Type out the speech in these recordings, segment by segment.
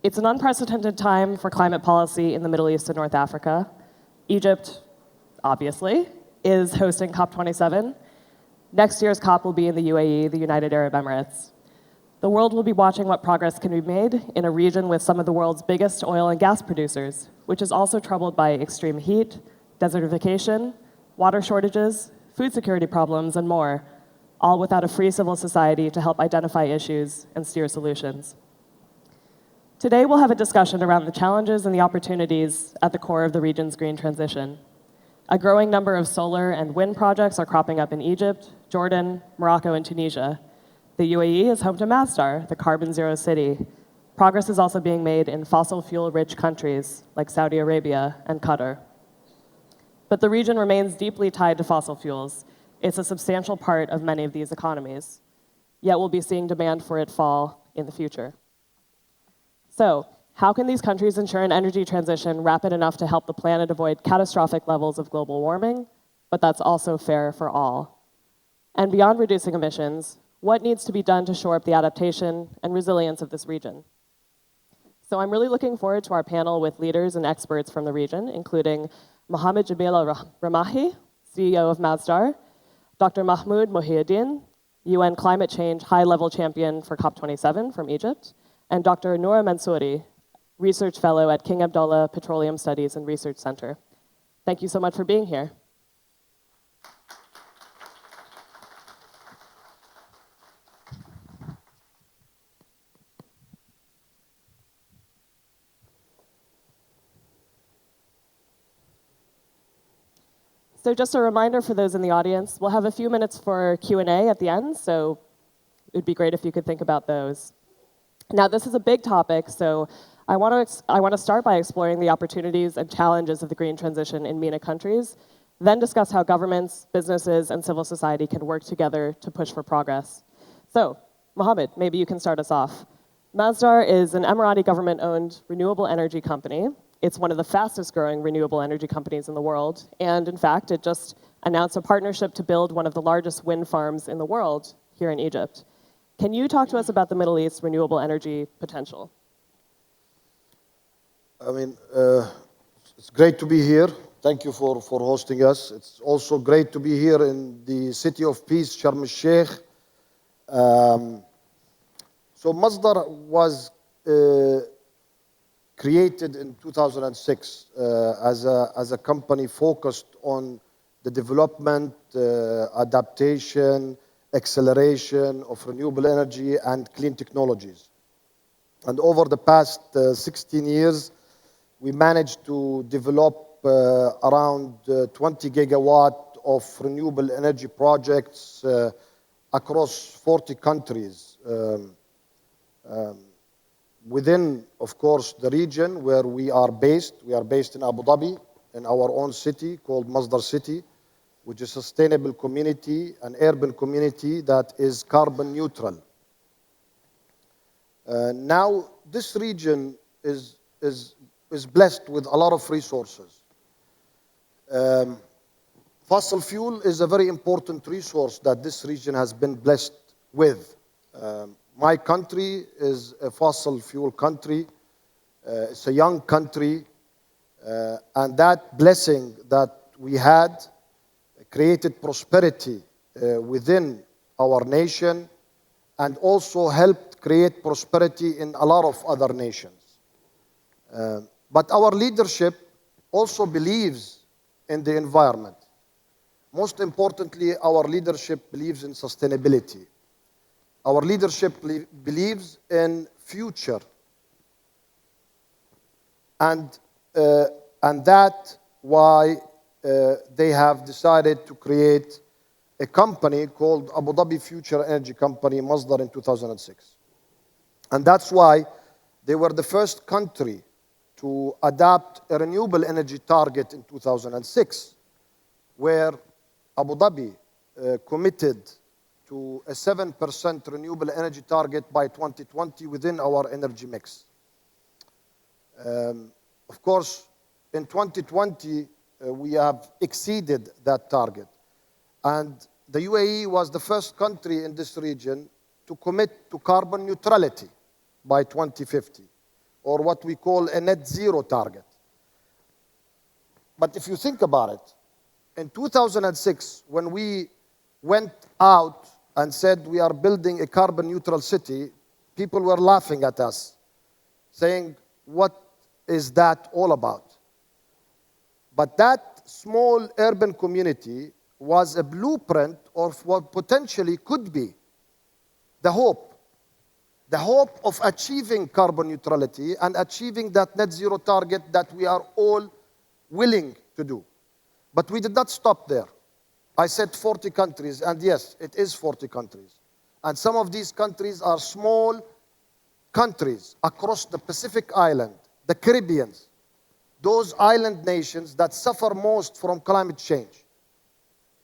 It's an unprecedented time for climate policy in the Middle East and North Africa. Egypt, obviously, is hosting COP27. Next year's COP will be in the UAE, the United Arab Emirates. The world will be watching what progress can be made in a region with some of the world's biggest oil and gas producers, which is also troubled by extreme heat, desertification, water shortages, food security problems, and more, all without a free civil society to help identify issues and steer solutions. Today, we'll have a discussion around the challenges and the opportunities at the core of the region's green transition. A growing number of solar and wind projects are cropping up in Egypt, Jordan, Morocco, and Tunisia. The UAE is home to Masdar, the carbon zero city. Progress is also being made in fossil fuel-rich countries like Saudi Arabia and Qatar. But the region remains deeply tied to fossil fuels. It's a substantial part of many of these economies. Yet we'll be seeing demand for it fall in the future. So, how can these countries ensure an energy transition rapid enough to help the planet avoid catastrophic levels of global warming, but that's also fair for all? And beyond reducing emissions, what needs to be done to shore up the adaptation and resilience of this region? So I'm really looking forward to our panel with leaders and experts from the region, including Mohamed Jameel Ramahi, CEO of Masdar, Dr. Mahmoud Mohieldin, UN climate change high-level champion for COP27 from Egypt, and Dr. Noura Mansouri, research fellow at King Abdullah Petroleum Studies and Research Center. Thank you so much for being here. So just a reminder for those in the audience, we'll have a few minutes for Q&A at the end, so it would be great if you could think about those. Now, this is a big topic, so I want to start by exploring the opportunities and challenges of the green transition in MENA countries, then discuss how governments, businesses, and civil society can work together to push for progress. So, Mohamed, maybe you can start us off. Masdar is an Emirati government-owned renewable energy company. It's one of the fastest growing renewable energy companies in the world, and in fact, it just announced a partnership to build one of the largest wind farms in the world here in Egypt. Can you talk to us about the Middle East's renewable energy potential? It's great to be here. Thank you for hosting us. It's also great to be here in the city of peace, Sharm el-Sheikh. So Masdar was created in 2006 as a company focused on the development, adaptation, acceleration of renewable energy and clean technologies. And over the past 16 years, we managed to develop around 20 gigawatt of renewable energy projects across 40 countries. Within, of course, the region where we are based in Abu Dhabi, in our own city called Masdar City, which is a sustainable community, an urban community that is carbon neutral. Now, this region is blessed with a lot of resources. Fossil fuel is a very important resource that this region has been blessed with. My country is a fossil fuel country. It's a young country. And that blessing that we had created prosperity within our nation and also helped create prosperity in a lot of other nations. But our leadership also believes in the environment. Most importantly, our leadership believes in sustainability. Our leadership believes in future. And that's why they have decided to create a company called Abu Dhabi Future Energy Company, Masdar, in 2006. And that's why they were the first country to adopt a renewable energy target in 2006, where Abu Dhabi committed to a 7% renewable energy target by 2020 within our energy mix. Of course, in 2020, we have exceeded that target. And the UAE was the first country in this region to commit to carbon neutrality by 2050. or what we call a net zero target. But if you think about it, in 2006, when we went out and said we are building a carbon neutral city, people were laughing at us, saying, what is that all about? But that small urban community was a blueprint of what potentially could be the hope of achieving carbon neutrality and achieving that net zero target that we are all willing to do. But we did not stop there. I said 40 countries, and yes, it is 40 countries. And some of these countries are small countries across the Pacific Island, the Caribbean, those island nations that suffer most from climate change.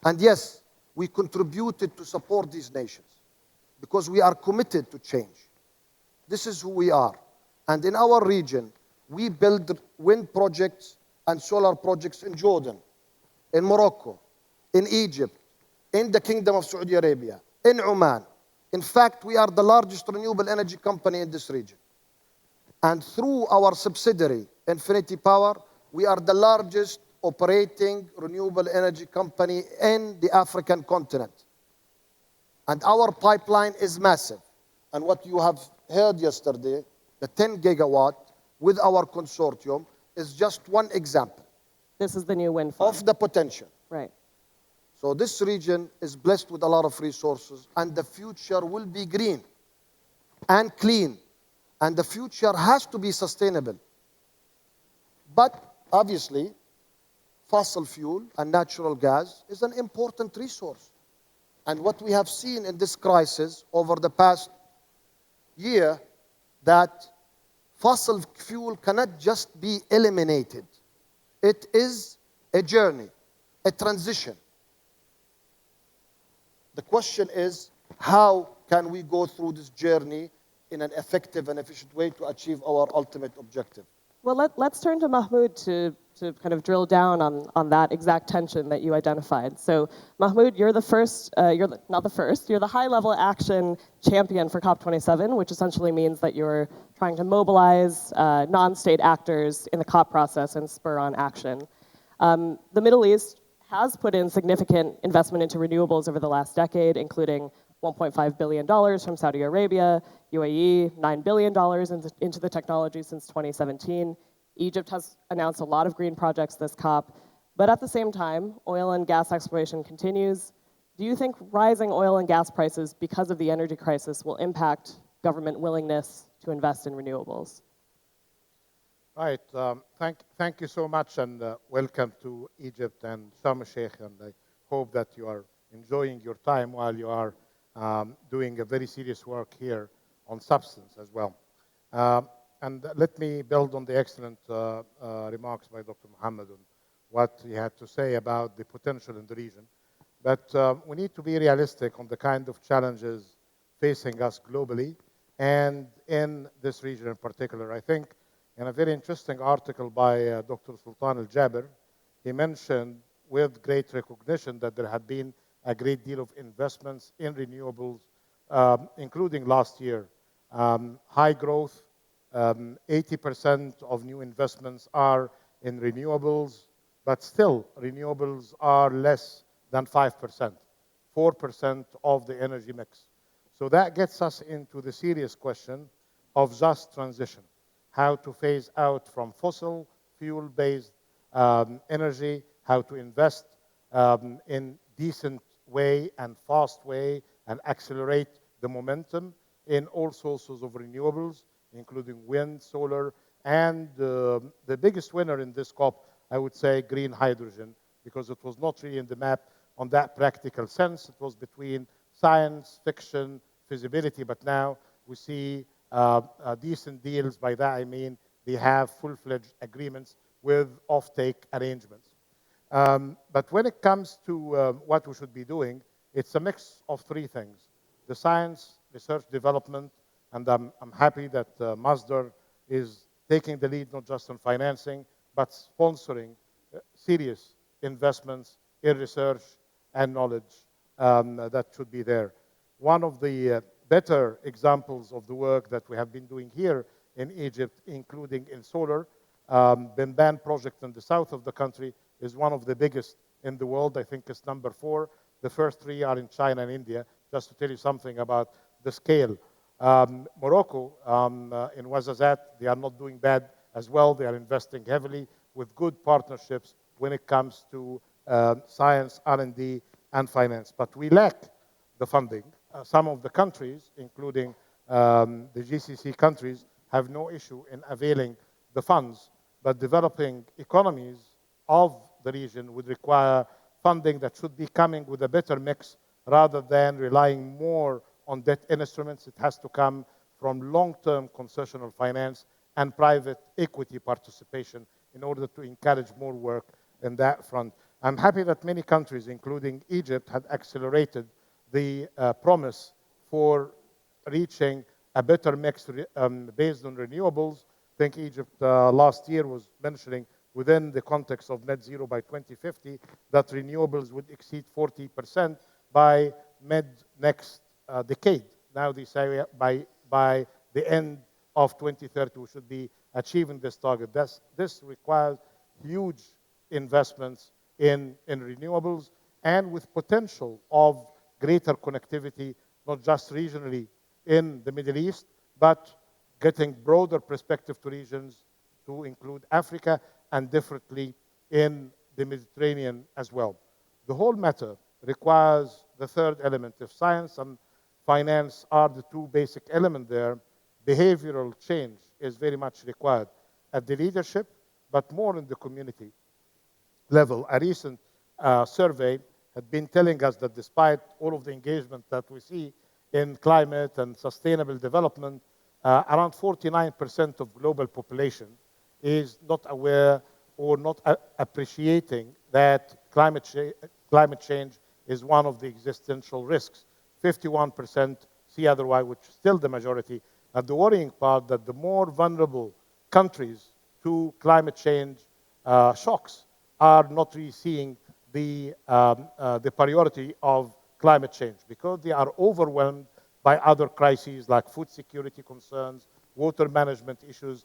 And yes, we contributed to support these nations because we are committed to change. This is who we are. And in our region, we build wind projects and solar projects in Jordan, in Morocco, in Egypt, in the Kingdom of Saudi Arabia, in Oman. In fact, we are the largest renewable energy company in this region. And through our subsidiary, Infinity Power, we are the largest operating renewable energy company in the African continent. And our pipeline is massive. And what you have heard yesterday, the 10 gigawatt with our consortium, is just one example. This is the new wind farm. Of the potential. Right. So this region is blessed with a lot of resources, and the future will be green and clean, and the future has to be sustainable. But obviously, fossil fuel and natural gas is an important resource. And what we have seen in this crisis over the past year, that fossil fuel cannot just be eliminated. It is a journey, a transition. The question is, how can we go through this journey in an effective and efficient way to achieve our ultimate objective? Well, let's turn to Mahmoud to kind of drill down on that exact tension that you identified. So, Mahmoud, you're the first, not the first, you're the high-level action champion for COP27, which essentially means that you're trying to mobilize non-state actors in the COP process and spur on action. The Middle East has put in significant investment into renewables over the last decade, including $1.5 billion from Saudi Arabia, UAE, $9 billion into the technology since 2017. Egypt has announced a lot of green projects this COP, but at the same time, oil and gas exploration continues. Do you think rising oil and gas prices because of the energy crisis will impact government willingness to invest in renewables? Right. Thank you so much, and welcome to Egypt and Sharm el-Sheikh, and I hope that you are enjoying your time while you are doing a very serious work here on substance as well. And let me build on the excellent remarks by Dr. Mohamed on what he had to say about the potential in the region. But we need to be realistic on the kind of challenges facing us globally and in this region in particular. I think in a very interesting article by Dr. Sultan Al-Jaber, he mentioned with great recognition that there had been a great deal of investments in renewables, including last year. High growth, 80% of new investments are in renewables, but still renewables are less than 5%, 4% of the energy mix. So that gets us into the serious question of just transition, how to phase out from fossil fuel-based energy, how to invest in decent way and fast way and accelerate the momentum in all sources of renewables, including wind, solar, and the biggest winner in this COP, I would say, green hydrogen, because it was not really in the map on that practical sense. It was between science, fiction, feasibility, but now we see decent deals. By that I mean they have full-fledged agreements with off-take arrangements. But when it comes to what we should be doing, it's a mix of three things: the science, research, development, and I'm happy that Masdar is taking the lead not just on financing, but sponsoring serious investments in research and knowledge that should be there. One of the better examples of the work that we have been doing here in Egypt, including in solar. Benban project in the south of the country is one of the biggest in the world. I think it's number 4. The first 3 are in China and India, just to tell you something about the scale. Morocco, in Ouazzazate, they are not doing bad as well. They are investing heavily with good partnerships when it comes to science, R&D, and finance. But we lack the funding. Some of the countries, including the GCC countries, have no issue in availing the funds, but developing economies of the region would require funding that should be coming with a better mix rather than relying more on debt instruments. It has to come from long-term concessional finance and private equity participation in order to encourage more work in that front. I'm happy that many countries, including Egypt, had accelerated the promise for reaching a better mix based on renewables. I think Egypt last year was mentioning within the context of net zero by 2050 that renewables would exceed 40% by mid-next decade. Now they say by the end of 2030 we should be achieving this target. This requires huge investments in renewables and with potential of greater connectivity, not just regionally in the Middle East, but getting broader perspective to regions to include Africa and differently in the Mediterranean as well. The whole matter requires the third element. If science and finance are the 2 basic elements there, behavioral change is very much required at the leadership, but more in the community level. A recent survey had been telling us that despite all of the engagement that we see in climate and sustainable development, around 49% of global population is not aware or not appreciating that climate change is one of the existential risks. 51% see otherwise, which is still the majority. And the worrying part that the more vulnerable countries to climate change shocks are not really seeing the priority of climate change because they are overwhelmed by other crises like food security concerns, water management issues,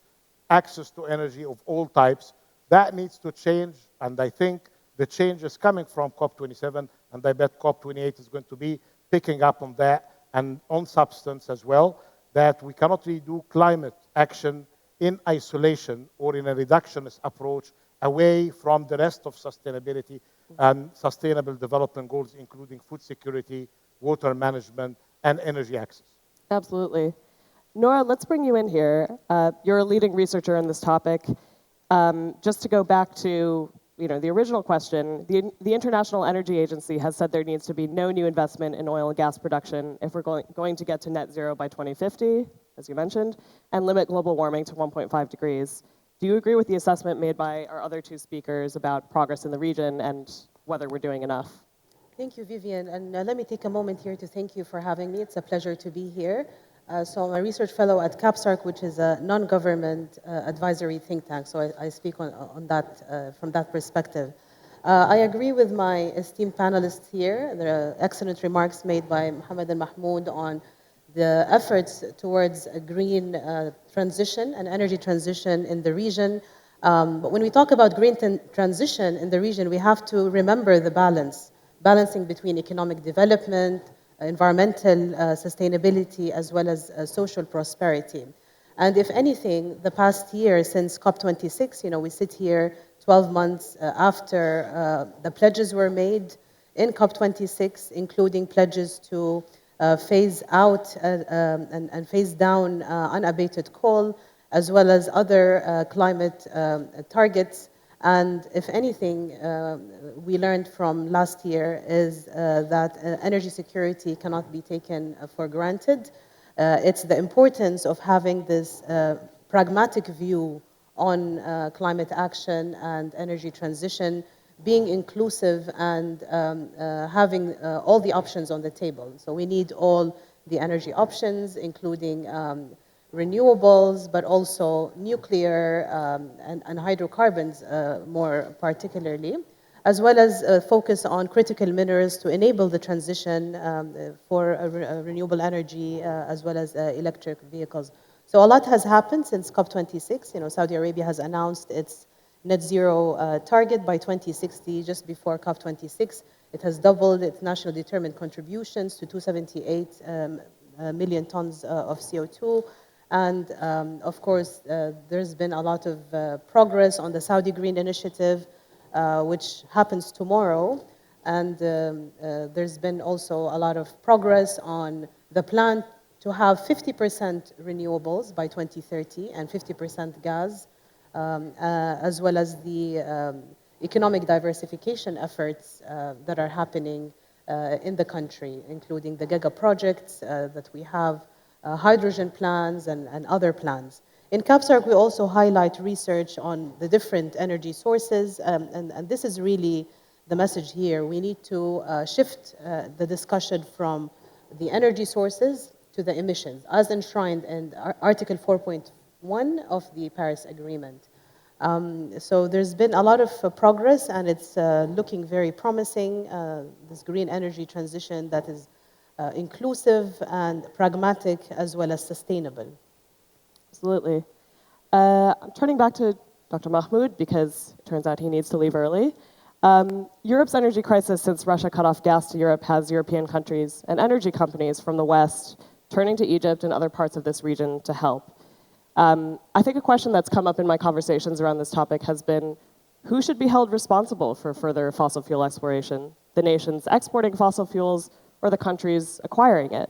access to energy of all types. That needs to change, and I think the change is coming from COP27, and I bet COP28 is going to be picking up on that and on substance as well, that we cannot really do climate action in isolation or in a reductionist approach away from the rest of sustainability and sustainable development goals, including food security, water management, and energy access. Absolutely. Noura, let's bring you in here. You're a leading researcher in this topic. Just to go back to the original question, the International Energy Agency has said there needs to be no new investment in oil and gas production if we're going to get to net zero by 2050, as you mentioned, and limit global warming to 1.5 degrees. Do you agree with the assessment made by our other 2 speakers about progress in the region and whether we're doing enough? Thank you, Vivian. And let me take a moment here to thank you for having me. It's a pleasure to be here. So I'm a research fellow at CAPSARC, which is a non-government advisory think tank. So I speak on that from that perspective. I agree with my esteemed panelists here. There are excellent remarks made by Mohamed and Mahmoud on the efforts towards a green transition and energy transition in the region. But when we talk about green transition in the region, we have to remember the balancing between economic development, environmental sustainability, as well as social prosperity. And if anything, the past year since COP26, we sit here 12 months after the pledges were made in COP26, including pledges to phase out and phase down unabated coal, as well as other climate targets. And if anything, we learned from last year is that energy security cannot be taken for granted. It's the importance of having this pragmatic view on climate action and energy transition, being inclusive and having all the options on the table. So we need all the energy options, including renewables, but also nuclear and hydrocarbons more particularly, as well as focus on critical minerals to enable the transition for renewable energy as well as electric vehicles. So a lot has happened since COP26. You know, Saudi Arabia has announced its net zero target by 2060, just before COP26. It has doubled its national determined contributions to 278 million tons of CO2. And of course, there's been a lot of progress on the Saudi Green Initiative, which happens tomorrow. And there's been also a lot of progress on the plan to have 50% renewables by 2030 and 50% gas, as well as the economic diversification efforts that are happening in the country, including the giga projects that we have, hydrogen plans, and other plans. In CAPSARC, we also highlight research on the different energy sources, and this is really the message here. We need to shift the discussion from the energy sources to the emissions, as enshrined in Article 4.1 of the Paris Agreement. So there's been a lot of progress, and it's looking very promising, this green energy transition that is inclusive and pragmatic as well as sustainable. Absolutely. I'm turning back to Dr. Mahmoud because it turns out he needs to leave early. Europe's energy crisis since Russia cut off gas to Europe has European countries and energy companies from the West turning to Egypt and other parts of this region to help. I think a question that's come up in my conversations around this topic has been, who should be held responsible for further fossil fuel exploration? The nations exporting fossil fuels or the countries acquiring it?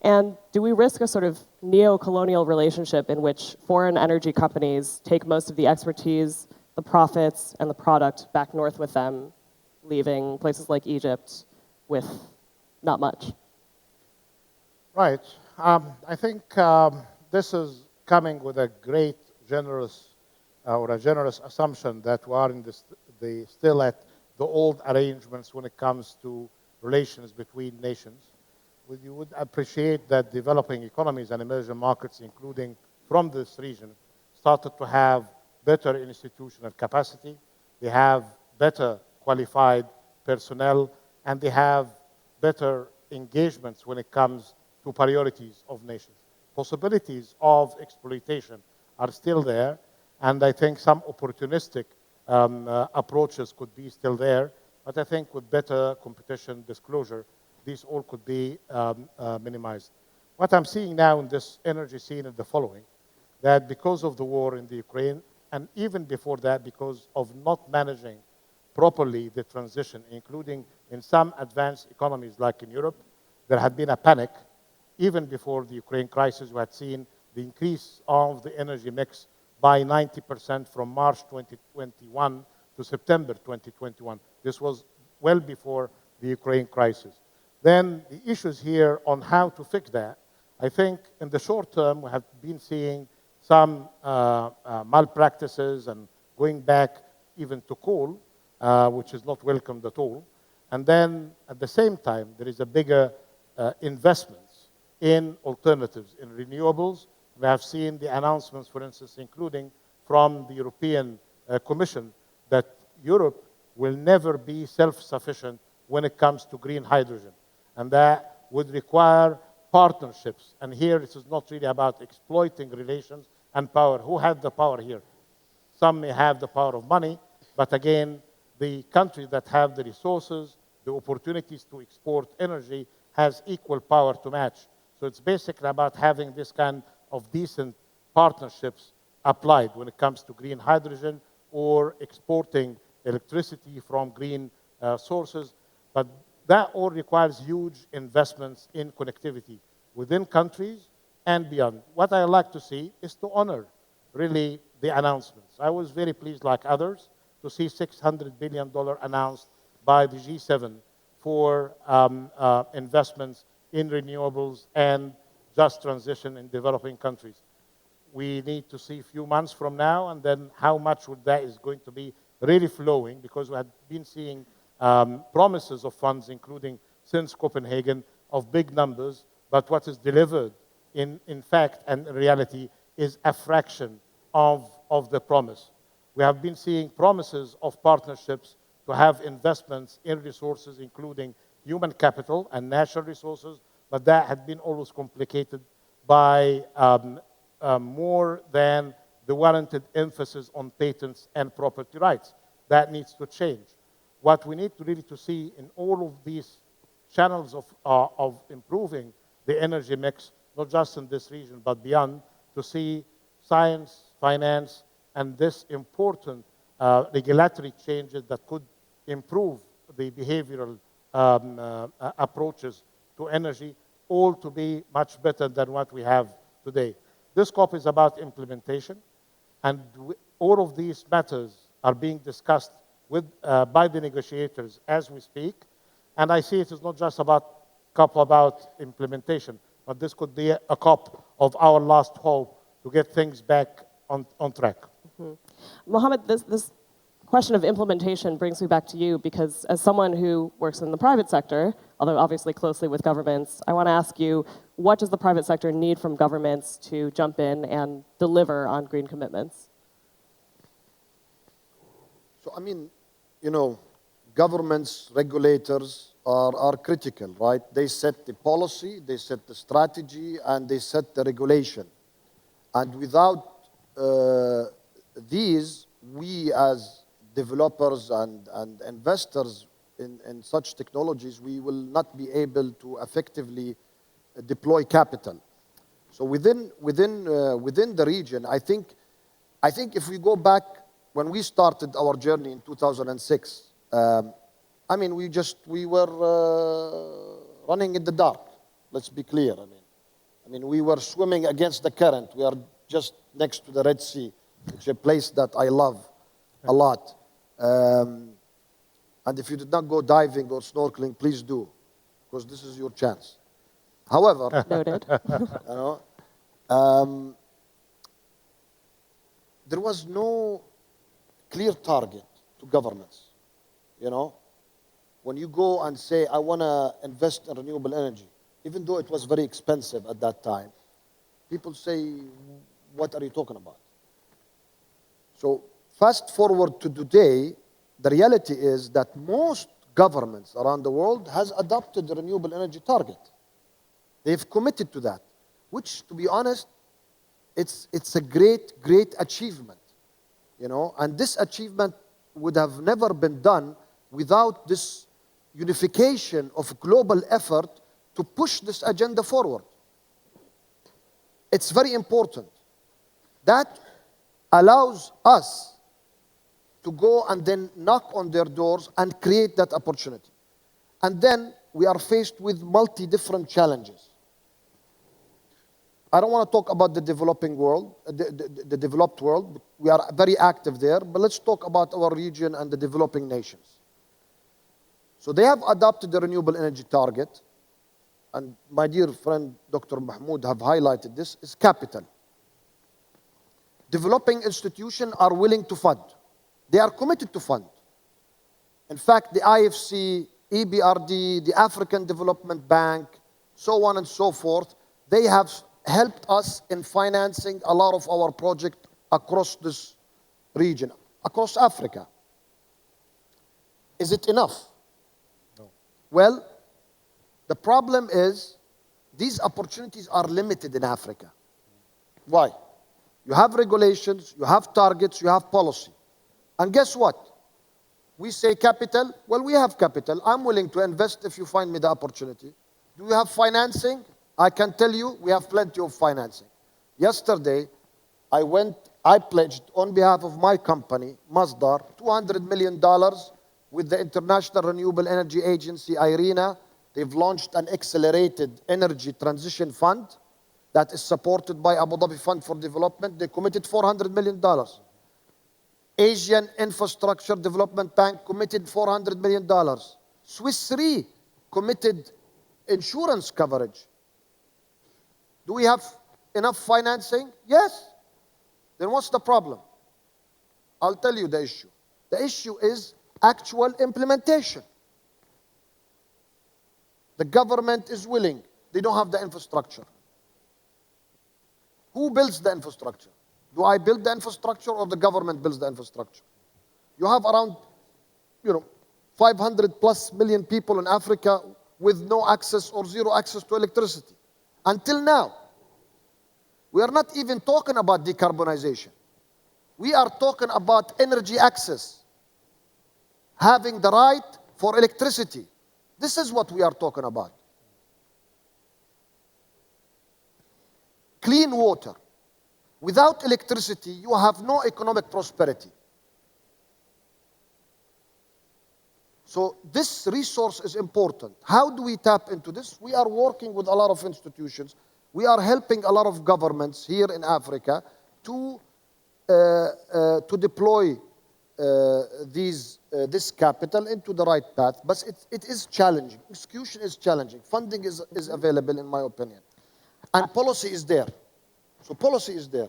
And do we risk a sort of neo-colonial relationship in which foreign energy companies take most of the expertise, the profits, and the product back north with them, leaving places like Egypt with not much? Right. I think this is coming with a great generous assumption that we are in still at the old arrangements when it comes to relations between nations. You would appreciate that developing economies and emerging markets, including from this region, started to have better institutional capacity, they have better qualified personnel, and they have better engagements when it comes to priorities of nations. Possibilities of exploitation are still there, and I think some opportunistic approaches could be still there, but I think with better competition disclosure, these all could be minimized. What I'm seeing now in this energy scene is the following, that because of the war in the Ukraine, and even before that, because of not managing properly the transition, including in some advanced economies like in Europe, there had been a panic. Even before the Ukraine crisis, we had seen the increase of the energy mix by 90% from March 2021 to September 2021. This was well before the Ukraine crisis. Then the issues here on how to fix that, I think in the short term, we have been seeing some malpractices and going back even to coal, which is not welcomed at all. And then at the same time, there is a bigger investments in alternatives, in renewables. We have seen the announcements, for instance, including from the European Commission, that Europe will never be self-sufficient when it comes to green hydrogen. And that would require partnerships. And here, this is not really about exploiting relations and power. Who has the power here? Some may have the power of money, but again, the countries that have the resources, the opportunities to export energy, has equal power to match. So it's basically about having this kind of decent partnerships applied when it comes to green hydrogen or exporting electricity from green sources. But that all requires huge investments in connectivity within countries and beyond. What I like to see is to honor really the announcements. I was very pleased, like others, to see $600 billion announced by the G7 for investments in renewables and just transition in developing countries. We need to see a few months from now, and then how much would that is going to be really flowing, because we have been seeing promises of funds, including since Copenhagen, of big numbers, but what is delivered in fact and in reality is a fraction of the promise. We have been seeing promises of partnerships to have investments in resources, including human capital and natural resources, but that had been always complicated by more than the warranted emphasis on patents and property rights. That needs to change. What we need to really to see in all of these channels of improving the energy mix, not just in this region, but beyond, to see science, finance, and this important regulatory changes that could improve the behavioral approaches to energy, all to be much better than what we have today. This COP is about implementation, and all of these matters are being discussed by the negotiators as we speak. And I see it is not just about COP about implementation, but this could be a COP of our last hope to get things back on track. Mm-hmm. Mohamed, this question of implementation brings me back to you, because as someone who works in the private sector, although obviously closely with governments, I want to ask you, what does the private sector need from governments to jump in and deliver on green commitments? So, I mean, you know, governments, regulators are critical, right? They set the policy, they set the strategy, and they set the regulation. And without these, we as developers and investors in such technologies, we will not be able to effectively deploy capital. So within the region, I think if we go back when we started our journey in 2006, I mean, we were running in the dark. Let's be clear. I mean, we were swimming against the current. We are just next to the Red Sea, which is a place that I love a lot. And if you did not go diving or snorkeling, please do, because this is your chance. However, noted. You know, there was no clear target to governments. You know, when you go and say, I want to invest in renewable energy, even though it was very expensive at that time, people say, what are you talking about? So fast forward to today, the reality is that most governments around the world has adopted the renewable energy target. They've committed to that, which, to be honest, it's a great achievement, you know. And this achievement would have never been done without this unification of global effort to push this agenda forward. It's very important. That allows us to go and then knock on their doors and create that opportunity. And then we are faced with different challenges. I don't want to talk about the developing world, the developed world. We are very active there, but let's talk about our region and the developing nations. So they have adopted the renewable energy target, and my dear friend Dr. Mahmoud have highlighted this, is capital. Developing institutions are willing to fund. They are committed to fund. In fact, the IFC, EBRD, the African Development Bank, so on and so forth, they have helped us in financing a lot of our projects across this region, across Africa. Is it enough? No. Well, the problem is these opportunities are limited in Africa. Why? You have regulations, you have targets, you have policy. And guess what? We say capital. Well, we have capital. I'm willing to invest if you find me the opportunity. Do you have financing? I can tell you we have plenty of financing. Yesterday, I pledged on behalf of my company, Masdar, $200 million with the International Renewable Energy Agency, IRENA. They've launched an accelerated energy transition fund that is supported by Abu Dhabi Fund for Development. They committed $400 million. Asian Infrastructure Development Bank committed $400 million. Swiss Re committed insurance coverage. Do we have enough financing? Yes. Then what's the problem? I'll tell you the issue. The issue is actual implementation. The government is willing. They don't have the infrastructure. Who builds the infrastructure? Do I build the infrastructure or the government builds the infrastructure? You have around, 500 plus million people in Africa with no access or zero access to electricity. Until now. We are not even talking about decarbonization. We are talking about energy access, having the right for electricity. This is what we are talking about. Clean water. Without electricity, you have no economic prosperity. So this resource is important. How do we tap into this? We are working with a lot of institutions. We are helping a lot of governments here in Africa to deploy this capital into the right path. But it is challenging. Execution is challenging. Funding is available, in my opinion. And policy is there. So policy is there.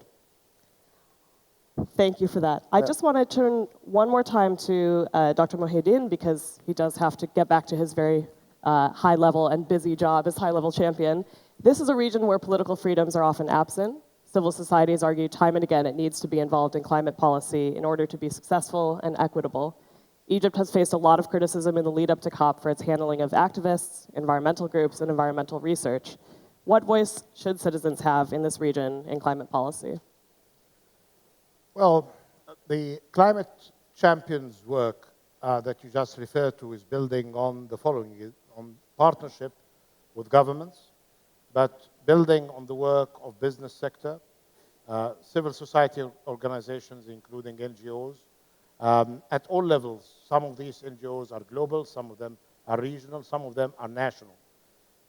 Thank you for that. I just want to turn one more time to Dr. Mohieldin, because he does have to get back to his very high-level and busy job as high-level champion. This is a region where political freedoms are often absent. Civil societies argue time and again it needs to be involved in climate policy in order to be successful and equitable. Egypt has faced a lot of criticism in the lead up to COP for its handling of activists, environmental groups, and environmental research. What voice should citizens have in this region in climate policy? Well, the climate champions work that you just referred to is building on the following, on partnership with governments, but building on the work of business sector, civil society organizations, including NGOs, at all levels. Some of these NGOs are global, some of them are regional, some of them are national.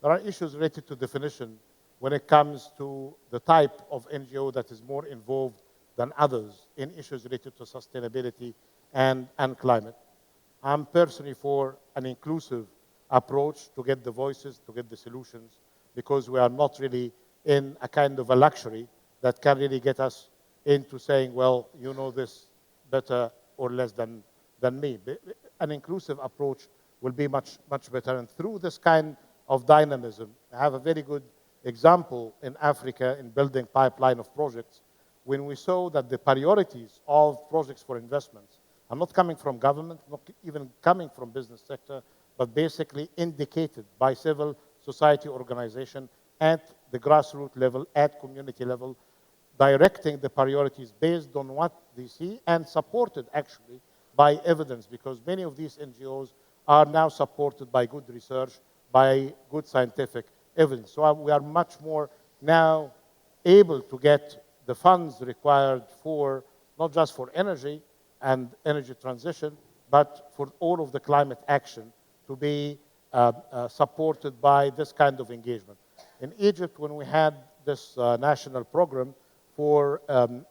There are issues related to definition when it comes to the type of NGO that is more involved than others in issues related to sustainability and climate. I'm personally for an inclusive approach to get the voices, to get the solutions, because we are not really in a kind of a luxury that can really get us into saying, well, you know this better or less than me. An inclusive approach will be much better. And through this kind of dynamism, I have a very good example in Africa in building pipeline of projects when we saw that the priorities of projects for investments are not coming from government, not even coming from business sector, but basically indicated by civil society organization at the grassroots level, at community level, directing the priorities based on what they see and supported actually by evidence, because many of these NGOs are now supported by good research, by good scientific evidence. So we are much more now able to get the funds required for, not just for energy and energy transition, but for all of the climate action to be supported by this kind of engagement. In Egypt, when we had this national program for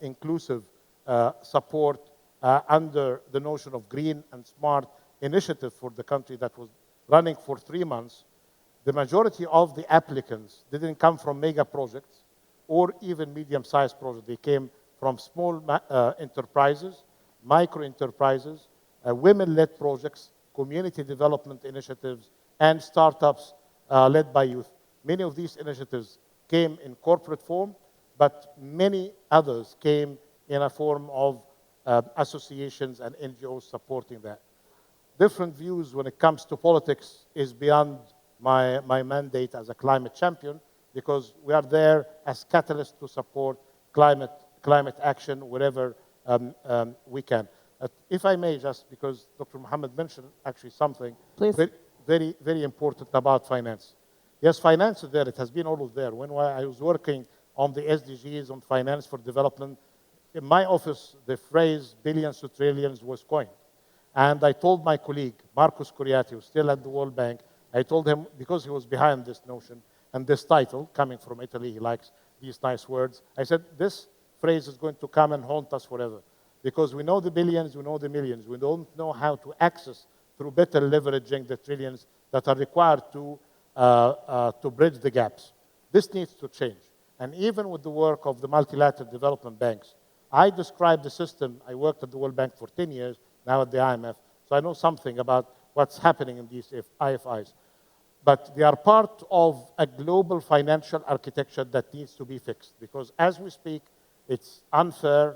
inclusive support under the notion of green and smart initiative for the country that was running for 3 months, the majority of the applicants didn't come from mega projects or even medium-sized projects. They came from small enterprises, micro-enterprises, women-led projects, community development initiatives, and startups led by youth. Many of these initiatives came in corporate form, but many others came in a form of associations and NGOs supporting that. Different views when it comes to politics is beyond my mandate as a climate champion, because we are there as catalysts to support climate action wherever we can. If I may, just because Dr. Mohamed mentioned actually something very, very important about finance. Yes, finance is there. It has been always there. When I was working on the SDGs, on finance for development, in my office, the phrase billions to trillions was coined. And I told my colleague, Marcus Curiati, who's still at the World Bank, I told him, because he was behind this notion and this title, coming from Italy, he likes these nice words. I said, this phrase is going to come and haunt us forever, because we know the billions, we know the millions. We don't know how to access through better leveraging the trillions that are required to bridge the gaps. This needs to change. And even with the work of the multilateral development banks, I described the system. I worked at the World Bank for 10 years, now at the IMF, so I know something about what's happening in these IFIs. But they are part of a global financial architecture that needs to be fixed, because as we speak, it's unfair,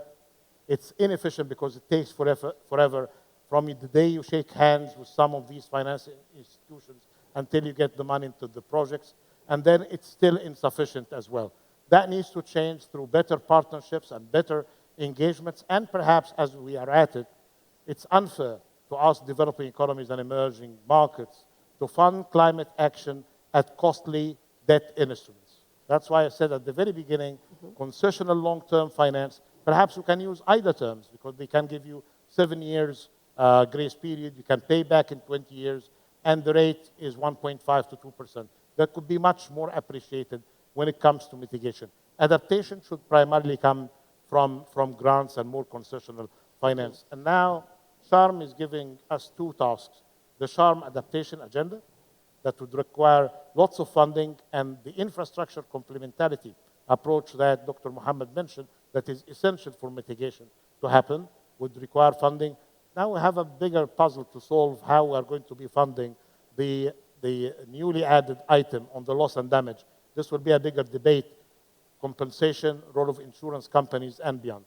it's inefficient, because it takes forever from the day you shake hands with some of these financial institutions until you get the money into the projects, and then it's still insufficient as well. That needs to change through better partnerships and better engagements. And perhaps as we are at it, it's unfair to ask developing economies and emerging markets to fund climate action at costly debt instruments. That's why I said at the very beginning, concessional long-term finance, perhaps you can use either terms because they can give you 7 years grace period, you can pay back in 20 years, and the rate is 1.5 to 2%. That could be much more appreciated when it comes to mitigation. Adaptation should primarily come from grants and more concessional finance. And now, Sharm is giving us 2 tasks. The Sharm Adaptation Agenda, that would require lots of funding, and the infrastructure complementarity approach that Dr. Mohamed mentioned, that is essential for mitigation to happen, would require funding. Now we have a bigger puzzle to solve how we are going to be funding the newly added item on the loss and damage. This will be a bigger debate, compensation, role of insurance companies, and beyond.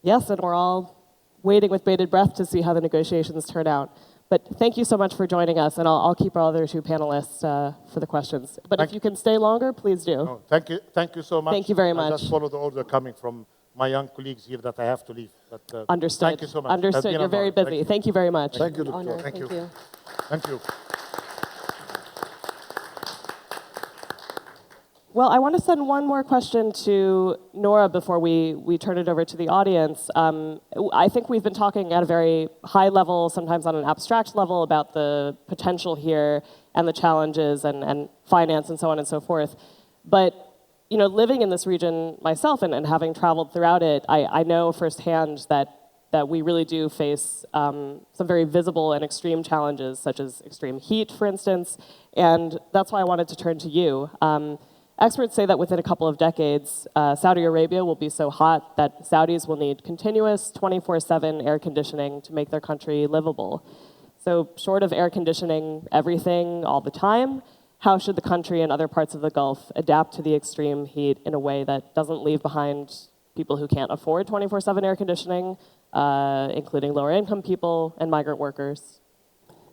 Yes, and we're all waiting with bated breath to see how the negotiations turn out. But thank you so much for joining us, and I'll keep our other 2 panelists for the questions. But if you can stay longer, please do. No, thank you so much. Thank you very much. I just follow the order coming from my young colleagues here that I have to leave. But, Understood. Thank you so much. Understood. You're very busy. Thank you very much. Thank you, Doctor. Honor. Thank you. Thank you. Thank you. Well, I want to send one more question to Noura before we turn it over to the audience. I think we've been talking at a very high level, sometimes on an abstract level, about the potential here and the challenges and finance and so on and so forth. But living in this region myself and having traveled throughout it, I know firsthand that we really do face some very visible and extreme challenges, such as extreme heat, for instance. And that's why I wanted to turn to you. Experts say that within a couple of decades, Saudi Arabia will be so hot that Saudis will need continuous 24/7 air conditioning to make their country livable. So short of air conditioning everything all the time, how should the country and other parts of the Gulf adapt to the extreme heat in a way that doesn't leave behind people who can't afford 24/7 air conditioning, including lower income people and migrant workers?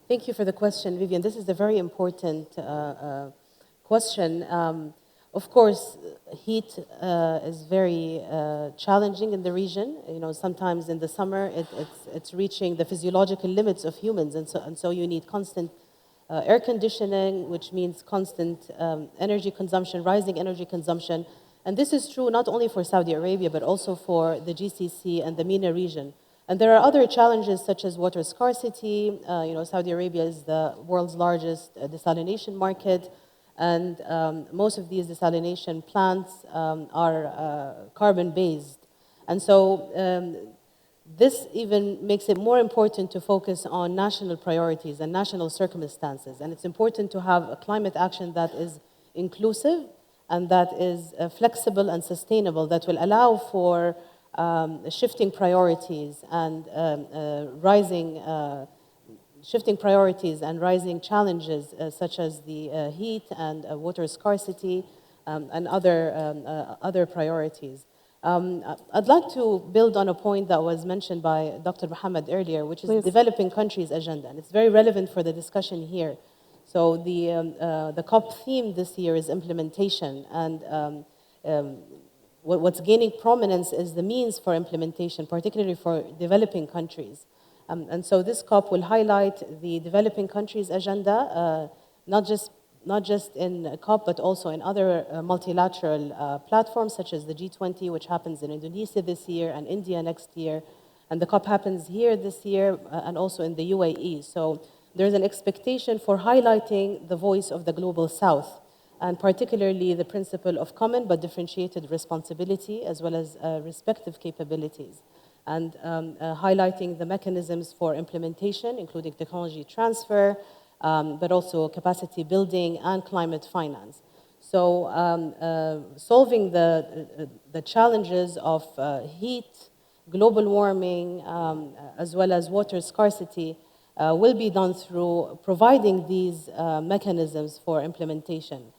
Thank you for the question, Vivian. This is a very important question. Of course, heat is very challenging in the region. Sometimes in the summer, it's reaching the physiological limits of humans, and so you need constant air conditioning, which means constant energy consumption, rising energy consumption. And this is true not only for Saudi Arabia, but also for the GCC and the MENA region. And there are other challenges such as water scarcity. Saudi Arabia is the world's largest desalination market. And most of these desalination plants are carbon-based. And so this even makes it more important to focus on national priorities and national circumstances. And it's important to have a climate action that is inclusive and that is flexible and sustainable, that will allow for shifting priorities and rising challenges such as the heat and water scarcity and other priorities. I'd like to build on a point that was mentioned by Dr. Mohamed earlier, which is the developing countries agenda, and it's very relevant for the discussion here. So the COP theme this year is implementation, and what's gaining prominence is the means for implementation, particularly for developing countries. And so this COP will highlight the developing countries agenda, not just in COP, but also in other multilateral platforms, such as the G20, which happens in Indonesia this year, and India next year. And the COP happens here this year, and also in the UAE. So there's an expectation for highlighting the voice of the Global South, and particularly the principle of common but differentiated responsibility, as well as respective capabilities, and highlighting the mechanisms for implementation, including technology transfer, but also capacity building and climate finance. So solving the challenges of heat, global warming, as well as water scarcity will be done through providing these mechanisms for implementation,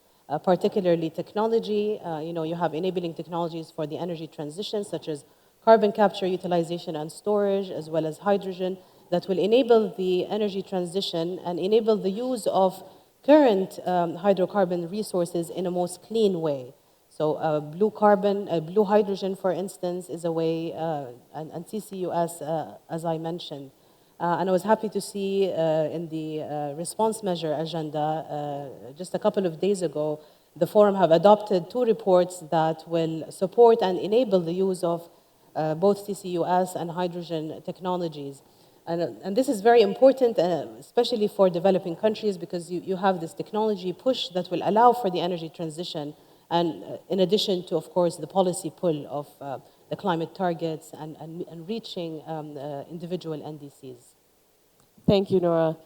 particularly technology. You have enabling technologies for the energy transition, such as carbon capture, utilization, and storage, as well as hydrogen, that will enable the energy transition and enable the use of current hydrocarbon resources in a most clean way. So blue carbon, blue hydrogen, for instance, is a way, and CCUS, as I mentioned. And I was happy to see in the response measure agenda just a couple of days ago, the forum have adopted 2 reports that will support and enable the use of both CCUS and hydrogen technologies. And this is very important, especially for developing countries, because you have this technology push that will allow for the energy transition, and in addition to, of course, the policy pull of the climate targets and reaching individual NDCs. Thank you, Noura.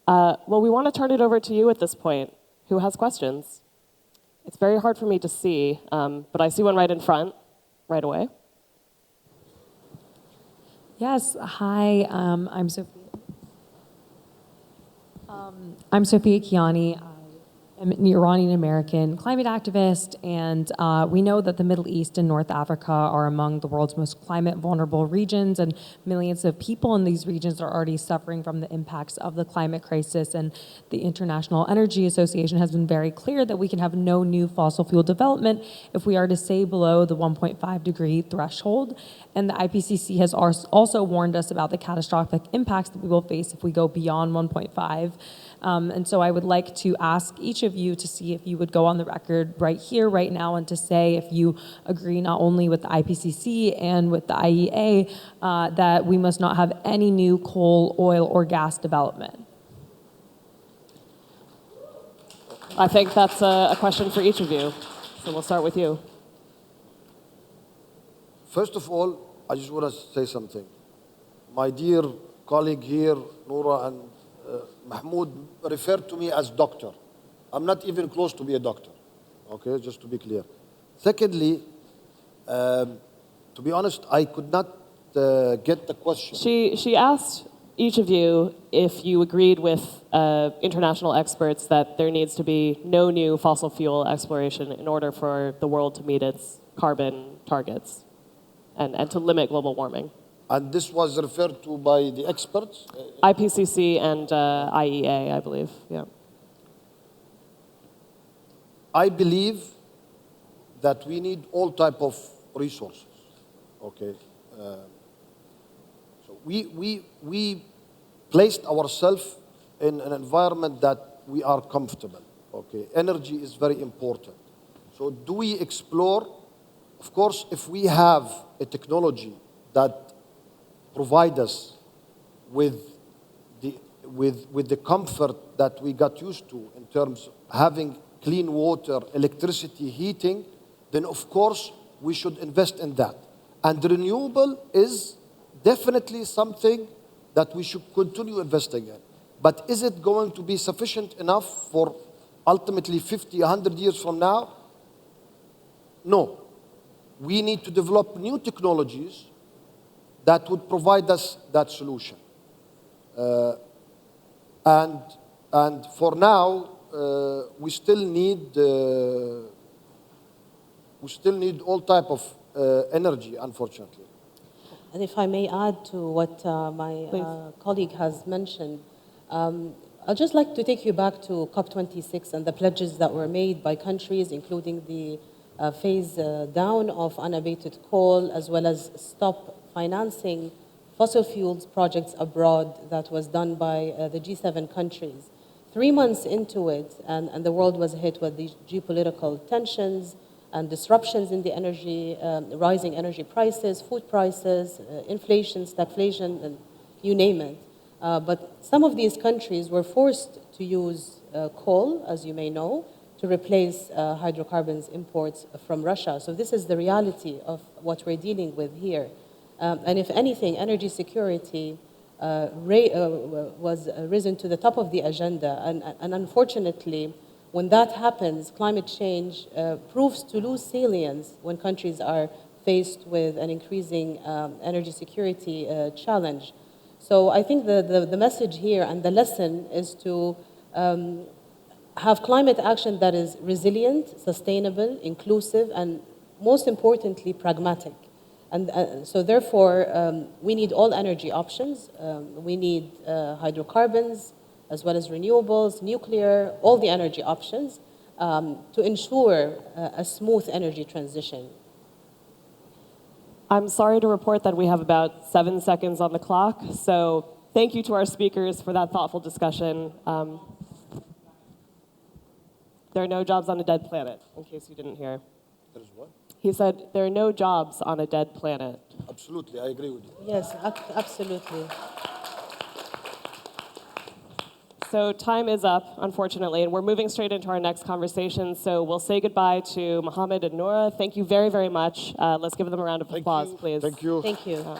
Well, we want to turn it over to you at this point. Who has questions? It's very hard for me to see, but I see one right in front, right away. Yes, hi, I'm Sophia. I'm Sophia Kiani. I'm an Iranian-American climate activist, and we know that the Middle East and North Africa are among the world's most climate-vulnerable regions, and millions of people in these regions are already suffering from the impacts of the climate crisis, and the International Energy Association has been very clear that we can have no new fossil fuel development if we are to stay below the 1.5-degree threshold, and the IPCC has also warned us about the catastrophic impacts that we will face if we go beyond 1.5. And so I would like to ask each of you to see if you would go on the record right here, right now, and to say if you agree not only with the IPCC and with the IEA that we must not have any new coal, oil, or gas development. I think that's a question for each of you. So we'll start with you. First of all, I just want to say something. My dear colleague here, Noura and Mahmoud, referred to me as doctor. I'm not even close to be a doctor, okay, just to be clear. Secondly, to be honest, I could not get the question. She asked each of you if you agreed with international experts that there needs to be no new fossil fuel exploration in order for the world to meet its carbon targets and to limit global warming. And this was referred to by the experts? IPCC and IEA, I believe, yeah. I believe that we need all type of resources, okay? So we placed ourselves in an environment that we are comfortable, okay? Energy is very important. So do we explore? Of course, if we have a technology that provide us with the comfort that we got used to in terms of having clean water, electricity, heating, then of course we should invest in that. And renewable is definitely something that we should continue investing in. But is it going to be sufficient enough for ultimately 50, 100 years from now? No. We need to develop new technologies that would provide us that solution. And for now, we still need all type of energy, unfortunately. And if I may add to what my colleague has mentioned, I'd just like to take you back to COP26 and the pledges that were made by countries, including the phase down of unabated coal, as well as stop financing fossil fuels projects abroad that was done by the G7 countries. 3 months into it, and the world was hit with these geopolitical tensions and disruptions in the energy, rising energy prices, food prices, inflation, stagflation, and you name it. But some of these countries were forced to use coal, as you may know, to replace hydrocarbons imports from Russia. So this is the reality of what we're dealing with here. And if anything, energy security was risen to the top of the agenda. And unfortunately, when that happens, climate change proves to lose salience when countries are faced with an increasing energy security challenge. So I think the message here and the lesson is to have climate action that is resilient, sustainable, inclusive, and most importantly, pragmatic. And so therefore, we need all energy options. We need hydrocarbons, as well as renewables, nuclear, all the energy options. to ensure a smooth energy transition? I'm sorry to report that we have about 7 seconds on the clock, so thank you to our speakers for that thoughtful discussion. There are no jobs on a dead planet, in case you didn't hear. There is what? He said there are no jobs on a dead planet. Absolutely, I agree with you. Yes, absolutely. So time is up, unfortunately, and we're moving straight into our next conversation. So we'll say goodbye to Mohamed and Noura. Thank you very, very much. Let's give them a round of applause, please. Thank you. Thank you.